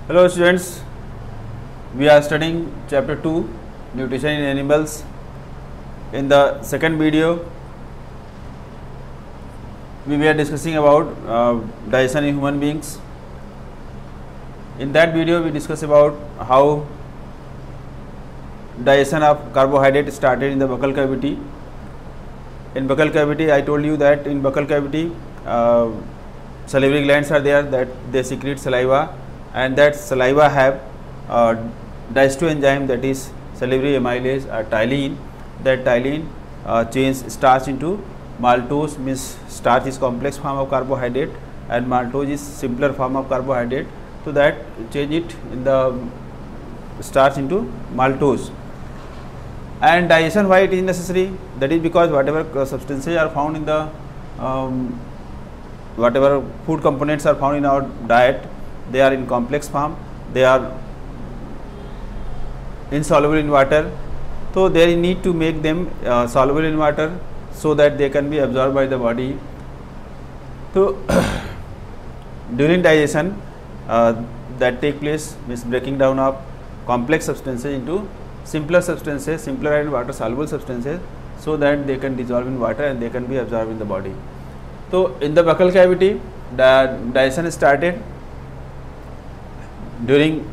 Hello students, we are studying chapter 2 nutrition in animals. In the second video we were discussing about digestion in human beings. In that video we discussed about how digestion of carbohydrate started in the buccal cavity. In buccal cavity I told you that in buccal cavity salivary glands are there that they secrete saliva, and that saliva have digestive enzyme, that is salivary amylase or ptyalin. That ptyalin change starch into maltose, means starch is complex form of carbohydrate and maltose is simpler form of carbohydrate. So that change it in the starch into maltose. And digestion, why it is necessary? That is because whatever substances are found in the whatever food components are found in our diet, they are in complex form, they are insoluble in water. So they need to make them soluble in water so that they can be absorbed by the body. So during digestion that take place means breaking down of complex substances into simpler substances, simpler and water soluble substances, so that they can dissolve in water and they can be absorbed in the body. So in the buccal cavity the digestion started. In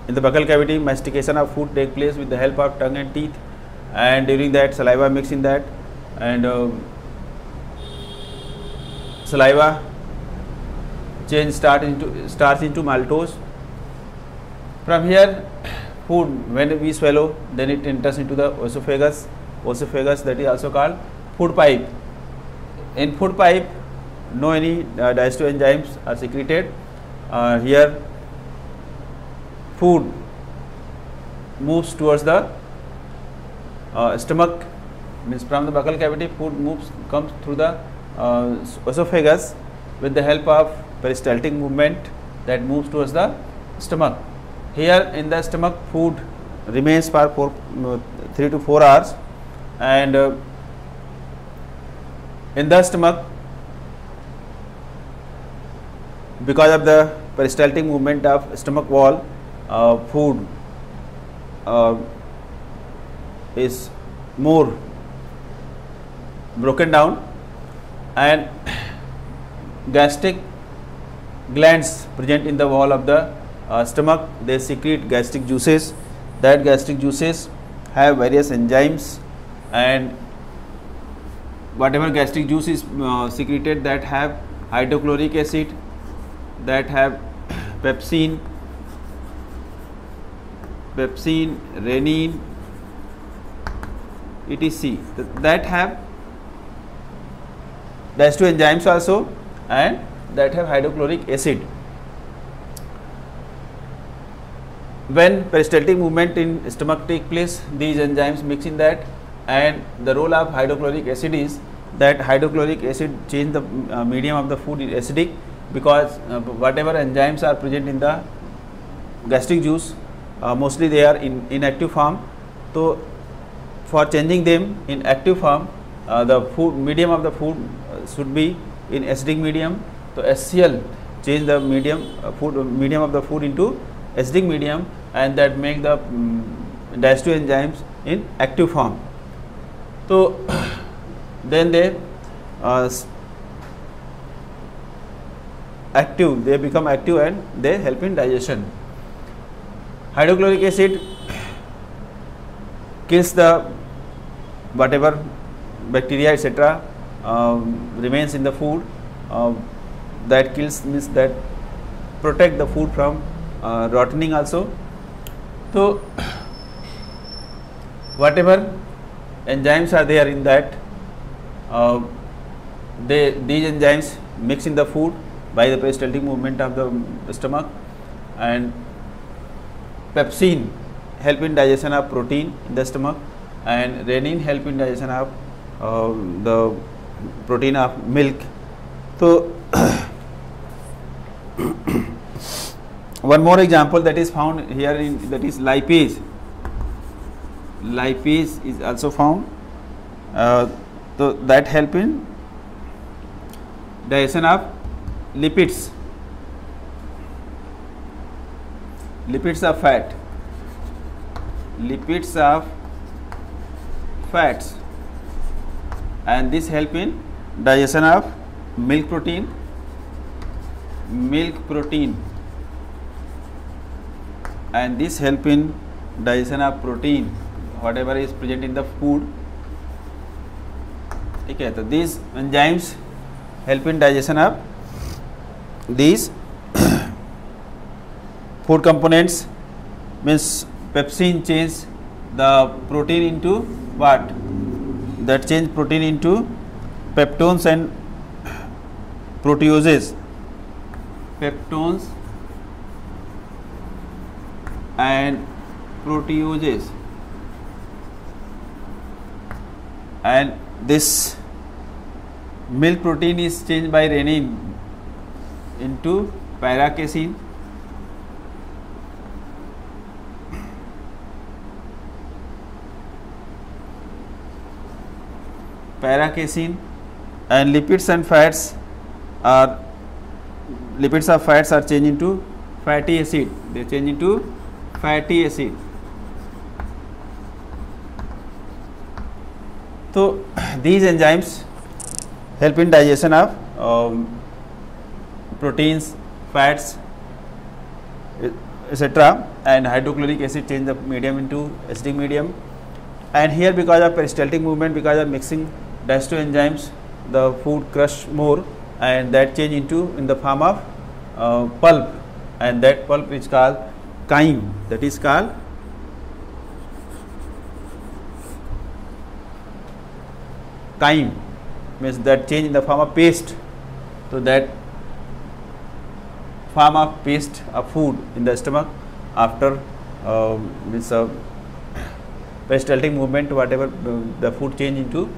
the buccal cavity mastication of food take place with the help of tongue and teeth, and during that saliva mix in that, and saliva change starch into maltose. From here food, when we swallow, then it enters into the esophagus, that is also called food pipe. In food pipe no any digestive enzymes are secreted. Here food moves towards the stomach, means from the buccal cavity food comes through the esophagus with the help of peristaltic movement that moves towards the stomach. Here in the stomach food remains for 3 to 4 hours, and in the stomach, because of the peristaltic movement of stomach wall, food is more broken down, and gastric glands present in the wall of the stomach, they secrete gastric juices. That gastric juices have various enzymes, and whatever gastric juice is secreted, that have hydrochloric acid, that have pepsin, renin, etc. that have digestive enzymes also, and that have hydrochloric acid. When peristaltic movement in stomach take place, these enzymes mix in that, and the role of hydrochloric acid is that hydrochloric acid change the medium of the food is acidic, because whatever enzymes are present in the gastric juice, mostly they are in inactive form. So for changing them in active form, the food medium of the food should be in acidic medium. So HCl change the medium of the food into acidic medium, and that make the digestive enzymes in active form. So then they become active and they help in digestion. Hydrochloric acid kills the whatever bacteria etc. Remains in the food. That kills means that protect the food from rotting also. So whatever enzymes are there in that, these enzymes mix in the food by the peristaltic movement of the stomach, and pepsin help in digestion of protein in the stomach, and renin help in digestion of the protein of milk. So one more example that is found here that is lipase. Lipase is also found. So that help in digestion of lipids. lipids of fat, lipids of fats, and this help in digestion of milk protein, and this help in digestion of protein whatever is present in the food. ठीक है, तो these enzymes help in digestion of these food components. Means pepsin change the protein into what? That change protein into peptones and proteoses. Peptones and proteoses, and this milk protein is changed by renin into pyracasein, and lipids and fats are changed into fatty acid. They change into fatty acid. So these enzymes help in digestion of proteins, fats, etc., and hydrochloric acid change the medium into acidic medium. And here, because of peristaltic movement, because of mixing diacetyl enzymes, the food crush more, and that change into in the form of pulp, and that pulp is called chyme. That is called chyme, means that change in the form of paste. So that form of paste of food in the stomach after means peristaltic movement, whatever the food change into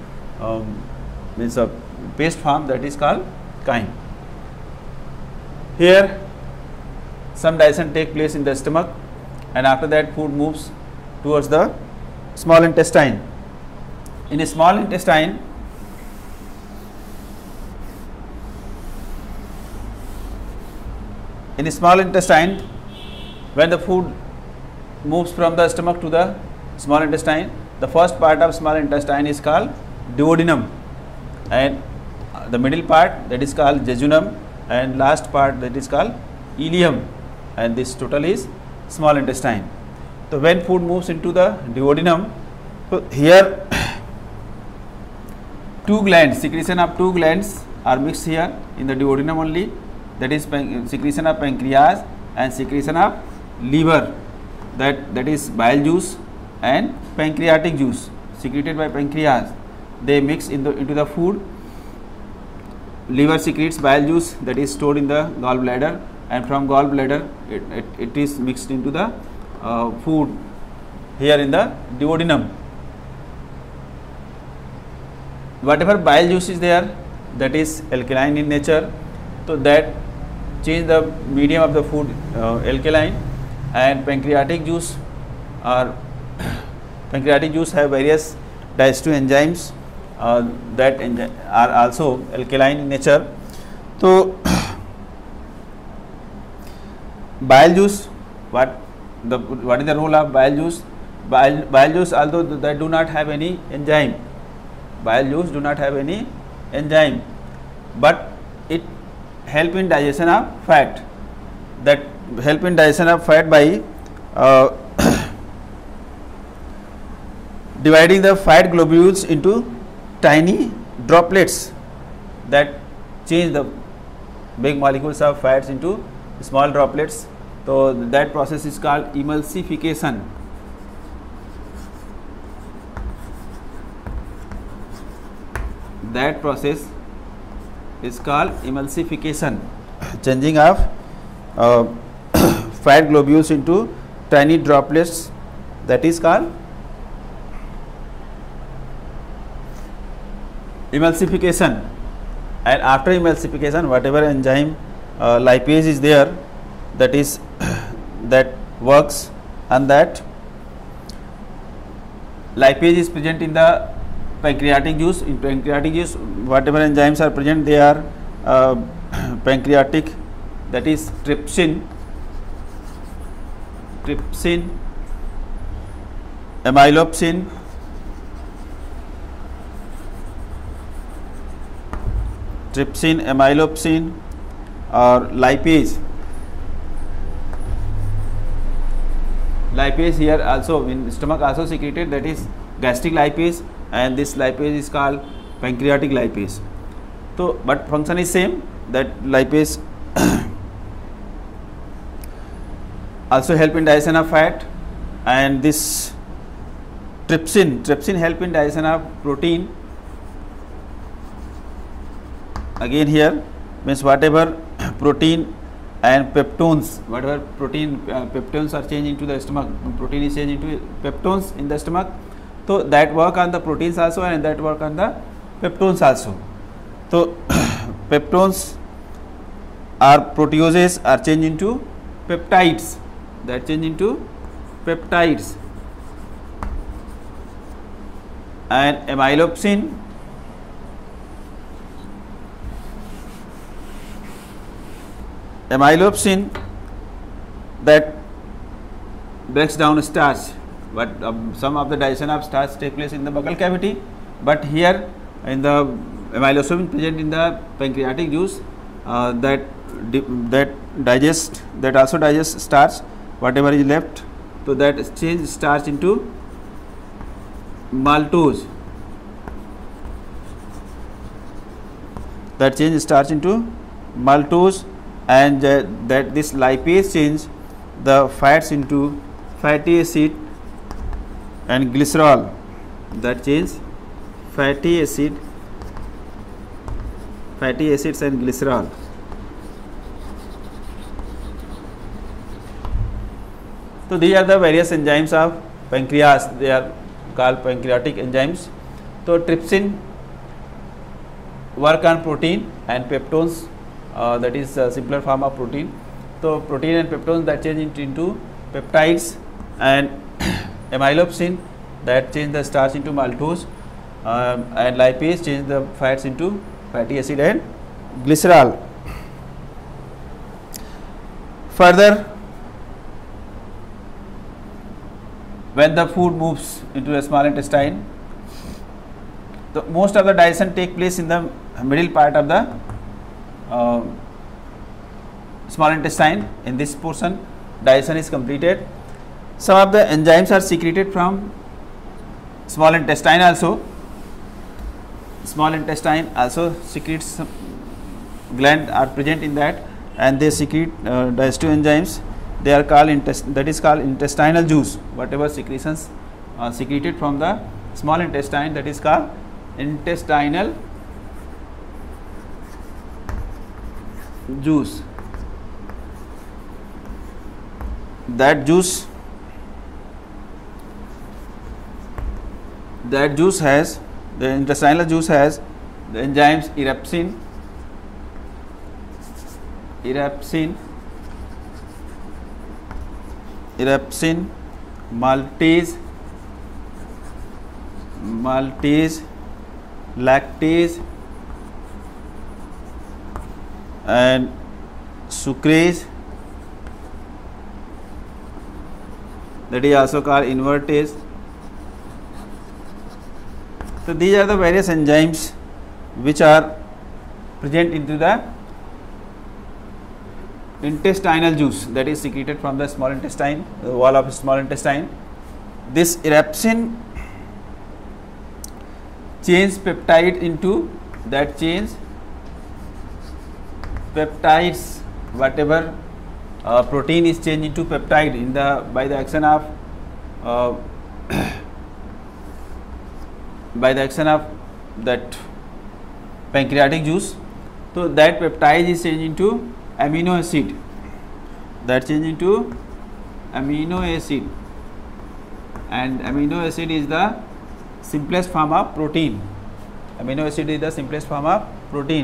means a paste form, that is called chyme. Here some digestion take place in the stomach, and after that food moves towards the small intestine. In a small intestine, when the food moves from the stomach to the small intestine, the first part of small intestine is called duodenum, and the middle part, that is called jejunum, and last part, that is called ileum, and this total is small intestine. So when food moves into the duodenum, so here two glands, secretion of two glands are mixed here in the duodenum only, that is secretion of pancreas and secretion of liver, that is bile juice and pancreatic juice secreted by pancreas. They mix into the food. Liver secretes bile juice, that is stored in the gallbladder, and from gallbladder it is mixed into the food here in the duodenum. Whatever bile juice is there, that is alkaline in nature, so that change the medium of the food alkaline, and pancreatic juice have various digestive enzymes that are also alkaline in nature. So bile juice, what is the role of bile juice? Bile juice, although they do not have any enzyme, but it help in digestion of fat. That help in digestion of fat by dividing the fat globules into tiny droplets that change the big molecules of fats into small droplets. So that process is called emulsification. That process is called emulsification, changing of fat globules into tiny droplets, that is called emulsification. And after emulsification, whatever enzyme lipase is there, that is that works, and that lipase is present in the pancreatic juice. In pancreatic juice, whatever enzymes are present, they are pancreatic, that is trypsin, trypsin, amylopsin, or lipase. Lipase here also in stomach also secreted, that is gastric lipase, and this lipase is called pancreatic lipase. So, but function is same, that lipase also help in digestion of fat, and this trypsin help in digestion of protein. Again here means whatever protein and peptones, whatever protein peptones are changed into the stomach, protein is changed into peptones in the stomach, so that work on the proteins also and that work on the peptones also. So peptones or proteases are changed into peptides, that change into peptides, and amylopsin that breaks down starch, but some of the digestion of starch take place in the buccal cavity, but here in the amylopsin present in the pancreatic juice that also digests starch, whatever is left, so that change starch into maltose, and that this lipase change the fats into fatty acid and glycerol, that change fatty acids and glycerol. So these are the various enzymes of pancreas, they are called pancreatic enzymes. So trypsin work on protein and peptones, that is a simpler form of protein. So protein and peptones that change into peptides, and amylopsin that change the starch into maltose, and lipase change the fats into fatty acid and glycerol. Further, when the food moves into the small intestine, the most of the digestion take place in the middle part of the small intestine. In this portion digestion is completed. Some of the enzymes are secreted from small intestine also. Small intestine also secretes some gland are present in that, and they secrete digestive enzymes. They are called that is called intestinal juice. Whatever secretions secreted from the small intestine, that is called intestinal juice. That juice has, the intestinal juice has the enzymes erepsin, maltase, lactase, and sucrase, that is also called invertase. So these are the various enzymes which are present into the intestinal juice, that is secreted from the small intestine, the wall of small intestine. This erepsin change peptide into, that change peptides, whatever protein is changed into peptide in the by the action of that pancreatic juice. So that peptide is changed into amino acid, and amino acid is the simplest form of protein.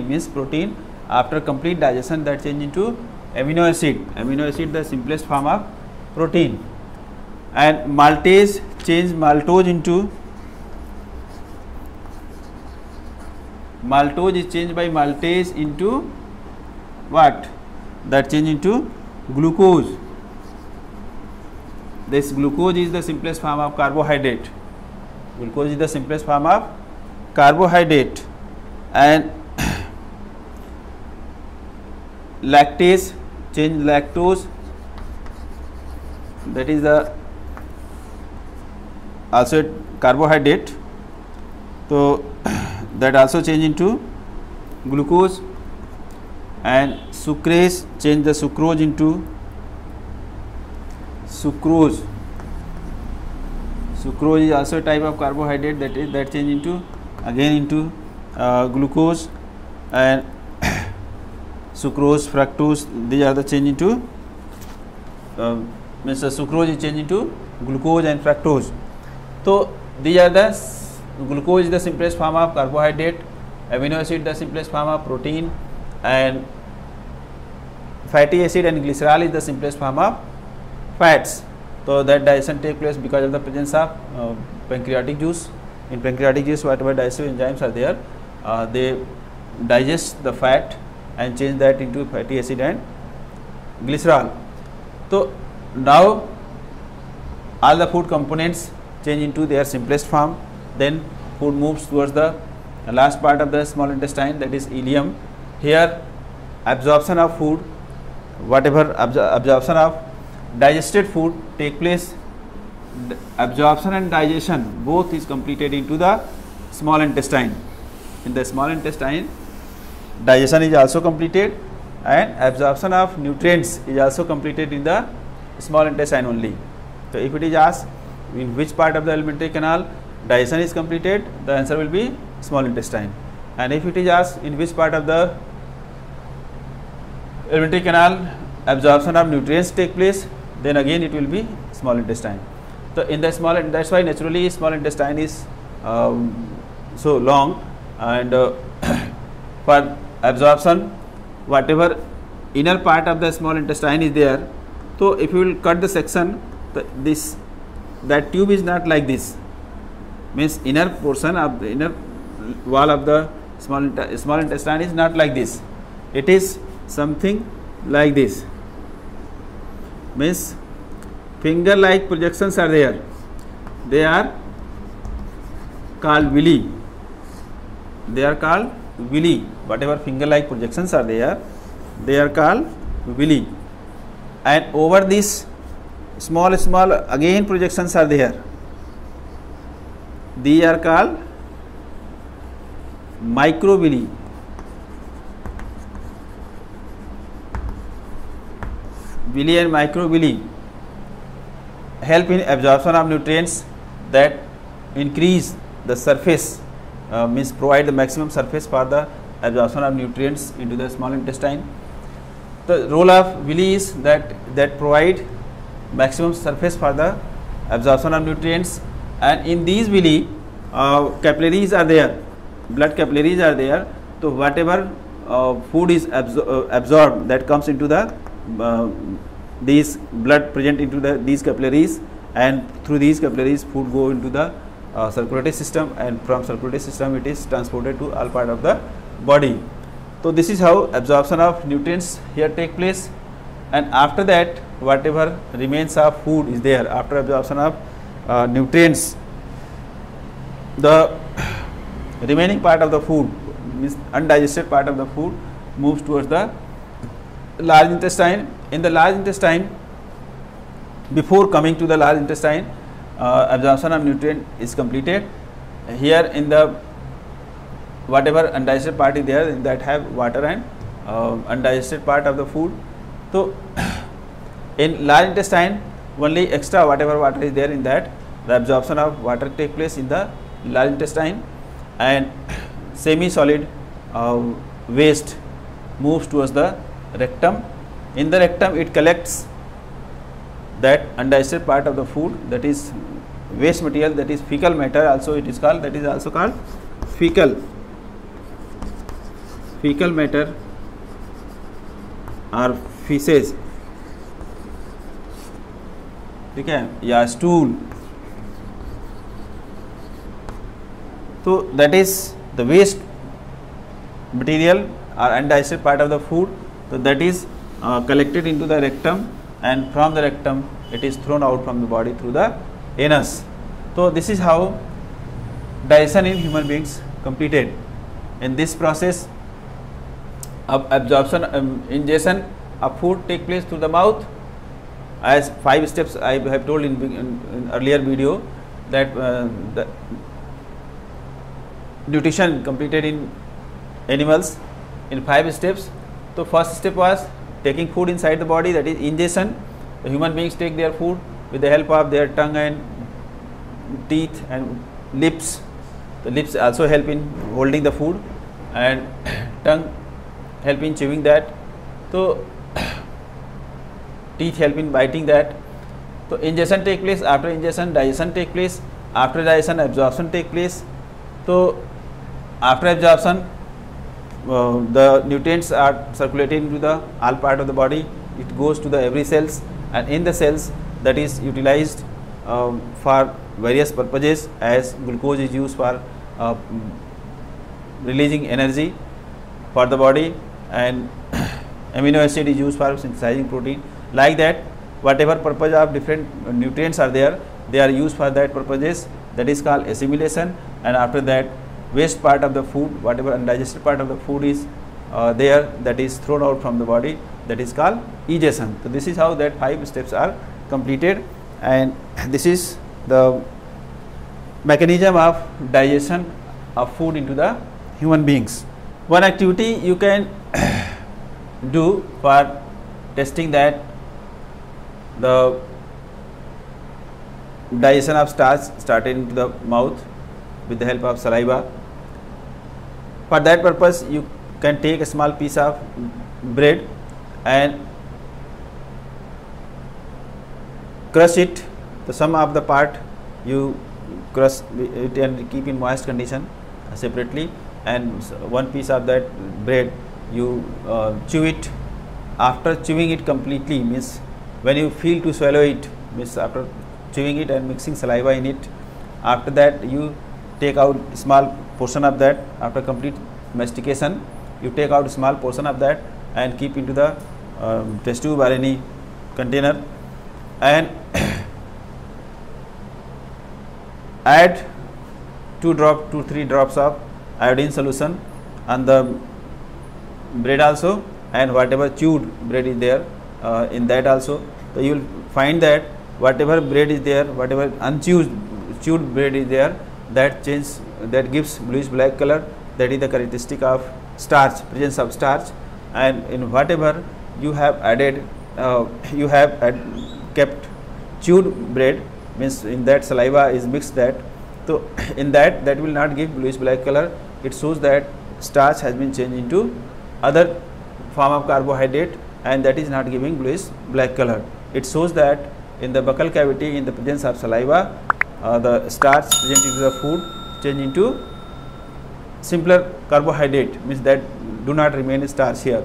Means protein after complete digestion that change into amino acid the simplest form of protein. And maltase change maltose into, maltose is changed by maltase into what? That change into glucose. this glucose is the simplest form of carbohydrate. Glucose is the simplest form of carbohydrate, and lactase change lactose, that is the also carbohydrate, so that also change into glucose, and sucrase change the sucrose into sucrose. Sucrose is also a type of carbohydrate, that change into again into glucose, and sucrose, fructose, these are the change into means the sucrose is changed into glucose and fructose. So these are the glucose is the simplest form of carbohydrate, amino acid the simplest form of protein, and fatty acid and glycerol is the simplest form of fats. So that digestion take place because of the presence of pancreatic juice. In pancreatic juice, whatever digestive enzymes are there, they digest the fat and change that into fatty acid and glycerol. So now all the food components change into their simplest form. Then food moves towards the last part of the small intestine, that is ileum. Here absorption of food, whatever absorption of digested food take place, absorption and digestion both is completed into the small intestine. In the small intestine, digestion is also completed and absorption of nutrients is also completed in the small intestine only. So if it is asked in which part of the alimentary canal digestion is completed, the answer will be small intestine. And if it is asked in which part of the alimentary canal absorption of nutrients take place, then again it will be small intestine. So in the small, that's why naturally small intestine is so long, and for absorption whatever inner part of the small intestine is there. So if you will cut the section, that tube is not like this, means inner portion of the inner wall of the small intestine is not like this, it is something like this, means finger like projections are there, they are called villi, whatever finger like projections are there, they are called villi. And over this small again projections are there, these are called microvilli. Villi and microvilli help in absorption of nutrients, that increase the surface, means provide the maximum surface for the absorption of nutrients into the small intestine. The role of villi is that provide maximum surface for the absorption of nutrients, and in these villi capillaries are there, blood capillaries are there. So whatever food is absorbed, that comes into the these blood present into these capillaries, and through these capillaries food go into the circulatory system, and from circulatory system it is transported to all part of the body. So this is how absorption of nutrients here take place, and after that whatever remains of food is there, after absorption of nutrients, the remaining part of the food, means undigested part of the food, moves towards the large intestine. In the large intestine, before coming to the large intestine, absorption of nutrient is completed. Here in the whatever undigested part is there, that have water and undigested part of the food. So in large intestine only extra whatever water is there in that, the absorption of water take place in the large intestine, and semi solid waste moves towards the rectum. In the rectum it collects that undigested part of the food, that is waste material, that is fecal matter also it is called, that is also called fecal matter or feces, ठीक है, या stool. So that is the waste material or undigested part of the food, so that is collected into the rectum, and from the rectum it is thrown out from the body through the anus. So this is how digestion in human beings completed. In this process of absorption, ingestion of food take place through the mouth, as 5 steps I have told in earlier video, that the nutrition completed in animals in 5 steps. So first step was taking food inside the body, that is ingestion. The human beings take their food with the help of their tongue and teeth and lips. The lips also help in holding the food, and tongue help in chewing that. So teeth help in biting that. So ingestion take place, after ingestion digestion take place, after digestion absorption take place. So after absorption the nutrients are circulated into the all part of the body. It goes to the every cells, and in the cells that is utilized for various purposes, as glucose is used for releasing energy for the body, and amino acid is used for synthesizing protein. Like that, whatever purpose of different nutrients are there, they are used for that purposes. That is called assimilation. And after that, waste part of the food, whatever undigested part of the food is there, that is thrown out from the body, that is called egestion. So this is how that 5 steps are completed, and this is the mechanism of digestion of food into the human beings. One activity you can do for testing that the digestion of starch started into the mouth with the help of saliva. For that purpose, you can take a small piece of bread and crush it. The sum of the part you crush it and keep in moist condition separately, and one piece of that bread you chew it. After chewing it completely, means when you feel to swallow it, means after chewing it and mixing saliva in it, after that you take out small portion of that. After complete mastication, you take out small portion of that and keep into the test tube or any container, and add 2-3 drops of iodine solution on the bread also, and whatever chewed bread is there in that also. So you will find that whatever bread is there, whatever chewed bread is there, that gives bluish black color. That is the characteristic of starch, presence of starch. And in whatever you have added, kept chewed bread, means in that saliva is mixed that. So in that will not give bluish black color. It shows that starch has been changed into other form of carbohydrate, and that is not giving bluish black color. It shows that in the buccal cavity, in the presence of saliva, the starch present into the food change into simpler carbohydrate, means that do not remain starch here.